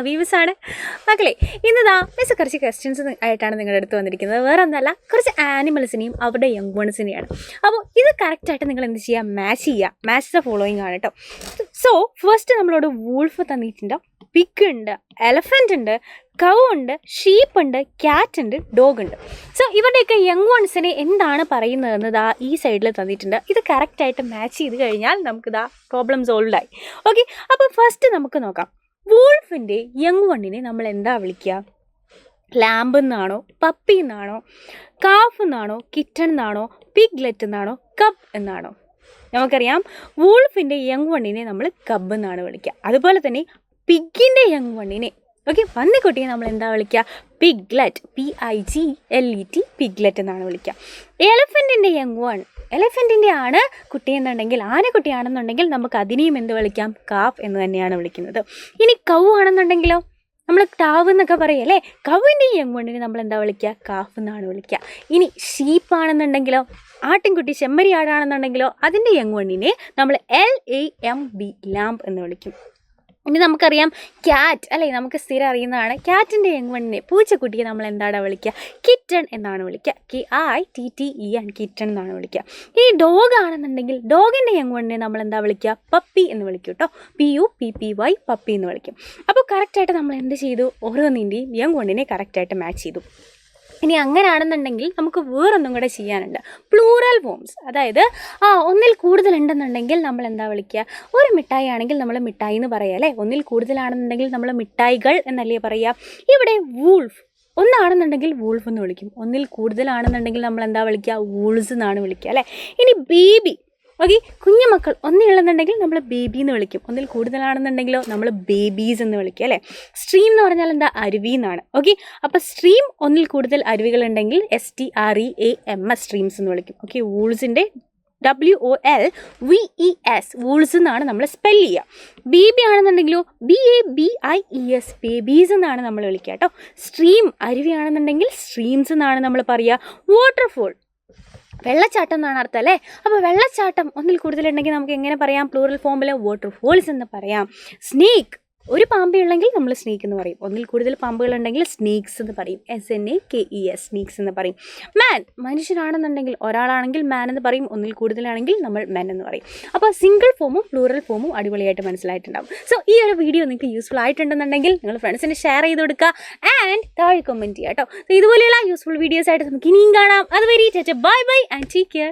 ഹബീബസാണ്. മക്കളെ ഇന്നതാ മിസ് കുറച്ച് ക്വസ്റ്റ്യൻസ് ആയിട്ടാണ് നിങ്ങളുടെ അടുത്ത് വന്നിരിക്കുന്നത്. വേറെ ഒന്നല്ല, കുറച്ച് ആനിമൽസിനെയും അവരുടെ യങ് വൺസിനെയാണ്. അപ്പോൾ ഇത് കറക്റ്റായിട്ട് നിങ്ങൾ എന്ത് ചെയ്യുക, മാച്ച് ദ ഫോളോയിങ് ആണ് കേട്ടോ. സോ ഫസ്റ്റ് നമ്മളോട് വൂൾഫ് തന്നിട്ടുണ്ട്, പിഗ് ഉണ്ട്, എലഫൻ്റ് ഉണ്ട്, കൗ ഉണ്ട്, ഷീപ്പ് ഉണ്ട്, ക്യാറ്റ് ഉണ്ട്, ഡോഗ് ഉണ്ട്. സോ ഇവരുടെയൊക്കെ യങ് വൺസിനെ എന്താണ് പറയുന്നതെന്ന് ദാ ഈ സൈഡിൽ തന്നിട്ടുണ്ട്. ഇത് കറക്റ്റായിട്ട് മാച്ച് ചെയ്ത് കഴിഞ്ഞാൽ നമുക്കിതാ പ്രോബ്ലം സോൾവ് ആയി. ഓക്കെ, അപ്പോൾ ഫസ്റ്റ് നമുക്ക് നോക്കാം. വൂൾഫിൻ്റെ യങ് വണ്ണിനെ നമ്മൾ എന്താ വിളിക്കുക? ലാമ്പ് എന്നാണോ, പപ്പി എന്നാണോ, കാഫ് എന്നാണോ, കിറ്റൺ എന്നാണോ, പിഗ്ലെറ്റ് എന്നാണോ, കബ് എന്നാണോ? നമുക്കറിയാം വൂൾഫിൻ്റെ യങ് വണ്ണിനെ നമ്മൾ കബ് എന്നാണ് വിളിക്കുക. അതുപോലെ തന്നെ പിഗിൻ്റെ യങ് വണ്ണിനെ, ഓക്കെ, പന്നിക്കുട്ടിയെ നമ്മൾ എന്താ വിളിക്കുക? പിഗ്ലെറ്റ്, PIGLET, പിഗ്ലെറ്റ് എന്നാണ് വിളിക്കുക. എലഫൻറ്റിൻ്റെ യങ് വൺ, എലഫൻറ്റിൻ്റെ ആണ് കുട്ടി എന്നുണ്ടെങ്കിൽ, ആനക്കുട്ടിയാണെന്നുണ്ടെങ്കിൽ നമുക്ക് അതിനെയും എന്ത് വിളിക്കാം? കാഫ് എന്ന് തന്നെയാണ് വിളിക്കുന്നത്. ഇനി കൗ ആണെന്നുണ്ടെങ്കിലോ, നമ്മൾ ടാവ് എന്നൊക്കെ പറയല്ലേ, കൗവിൻ്റെ യങ് വണ്ണിനെ നമ്മൾ എന്താ വിളിക്കുക? കാഫ് എന്നാണ് വിളിക്കുക. ഇനി ഷീപ്പ് ആണെന്നുണ്ടെങ്കിലോ, ആട്ടിൻകുട്ടി ചെമ്മരി ആടാണെന്നുണ്ടെങ്കിലോ അതിൻ്റെ യങ് വണ്ണിനെ നമ്മൾ LAMB, ലാമ്പ് എന്ന് വിളിക്കും. ഇനി നമുക്കറിയാം ക്യാറ്റ് അല്ലേ, നമുക്ക് സ്ഥിരം അറിയുന്നതാണ്. ക്യാറ്റിൻ്റെ യങ് വണ്ണിനെ, പൂച്ചക്കുട്ടിയെ നമ്മൾ എന്താണ് വിളിക്കുക? കിറ്റൺ എന്നാണ് വിളിക്കുക. KITTEN, കിറ്റൺ എന്നാണ് വിളിക്കുക. ഈ ഡോഗ് ആണെന്നുണ്ടെങ്കിൽ ഡോഗിൻ്റെ യങ് വണ്ണിനെ നമ്മൾ എന്താ വിളിക്കുക? പപ്പി എന്ന് വിളിക്കും കേട്ടോ. PUPPY, പപ്പി എന്ന് വിളിക്കും. അപ്പോൾ കറക്റ്റായിട്ട് നമ്മൾ എന്ത് ചെയ്തു? ഓരോന്നിൻ്റെയും യങ് വണ്ണിനെ കറക്റ്റായിട്ട് മാച്ച് ചെയ്തു. ഇനി അങ്ങനെയാണെന്നുണ്ടെങ്കിൽ നമുക്ക് വേറൊന്നും കൂടെ ചെയ്യാനുണ്ട്, പ്ലൂറൽ ഫോംസ്. അതായത് ഒന്നിൽ കൂടുതലുണ്ടെന്നുണ്ടെങ്കിൽ നമ്മൾ എന്താ വിളിക്കുക? ഒരു മിഠായി ആണെങ്കിൽ നമ്മൾ മിഠായി എന്ന് പറയുക അല്ലേ. ഒന്നിൽ കൂടുതലാണെന്നുണ്ടെങ്കിൽ നമ്മൾ മിഠായികൾ എന്നല്ലേ പറയുക. ഇവിടെ വൂൾഫ് ഒന്നാണെന്നുണ്ടെങ്കിൽ വൂൾഫ് എന്ന് വിളിക്കും, ഒന്നിൽ കൂടുതലാണെന്നുണ്ടെങ്കിൽ നമ്മൾ എന്താ വിളിക്കുക? വൂൾസ് എന്നാണ് വിളിക്കുക അല്ലേ. ഇനി ബേബി, ഓക്കെ, കുഞ്ഞുമക്കൾ ഒന്നിലുണ്ടെന്നുണ്ടെങ്കിൽ നമ്മൾ ബേബി എന്ന് വിളിക്കും, ഒന്നിൽ കൂടുതലാണെന്നുണ്ടെങ്കിലോ നമ്മൾ ബേബീസ് എന്ന് വിളിക്കും അല്ലേ. സ്ട്രീം എന്ന് പറഞ്ഞാൽ എന്താ? അരുവി എന്നാണ്. ഓക്കെ, അപ്പോൾ സ്ട്രീം ഒന്നിൽ കൂടുതൽ അരുവികളുണ്ടെങ്കിൽ STREAMS, സ്ട്രീംസ് എന്ന് വിളിക്കും. ഓക്കെ, വൂൾസിൻ്റെ WOLVES, വൂൾസ് എന്നാണ് നമ്മൾ സ്പെൽ ചെയ്യുക. ബേബി ആണെന്നുണ്ടെങ്കിലോ BABIES, ബേബീസ് എന്നാണ് നമ്മൾ വിളിക്കുക കേട്ടോ. സ്ട്രീം അരുവി ആണെന്നുണ്ടെങ്കിൽ സ്ട്രീംസ് എന്നാണ് നമ്മൾ പറയുക. വാട്ടർഫോൾ, വെള്ളച്ചാട്ടം എന്നാണ് അർത്ഥം അല്ലേ. അപ്പോൾ വെള്ളച്ചാട്ടം ഒന്നിൽ കൂടുതലുണ്ടെങ്കിൽ നമുക്ക് എങ്ങനെ പറയാം? പ്ലൂറൽ ഫോമിൽ വാട്ടർഫോൾസ് എന്ന് പറയാം. സ്നേക്ക്, ഒരു പാമ്പ് ഉള്ളെങ്കിൽ നമ്മൾ സ്നേക്ക് എന്ന് പറയും, ഒന്നിൽ കൂടുതൽ പാമ്പുകളുണ്ടെങ്കിൽ സ്നേക്സ് എന്ന് പറയും. SNAKES, സ്നേക്സ് എന്ന് പറയും. മാൻ, മനുഷ്യനാണെന്നുണ്ടെങ്കിൽ ഒരാളാണെങ്കിൽ മാൻ എന്ന് പറയും, ഒന്നിൽ കൂടുതലാണെങ്കിൽ നമ്മൾ മെൻ എന്ന് പറയും. അപ്പോൾ സിംഗിൾ ഫോമും പ്ലൂറൽ ഫോമും അടിപൊളിയായിട്ട് മനസ്സിലായിട്ടുണ്ടാവും. സോ ഈ ഒരു വീഡിയോ നിങ്ങൾക്ക് യൂസ്ഫുൾ ആയിട്ടുണ്ടെന്നുണ്ടെങ്കിൽ നിങ്ങൾ ഫ്രണ്ട്സിന് ഷെയർ ചെയ്ത് കൊടുക്കുക ആൻഡ് താഴെ കമൻറ്റ് ചെയ്യുക കേട്ടോ. ഇതുപോലെയുള്ള യൂസ്ഫുൾ വീഡിയോസ് ആയിട്ട് നമുക്ക് ഇനിയും കാണാം. അതുവരെ bye bye and take care.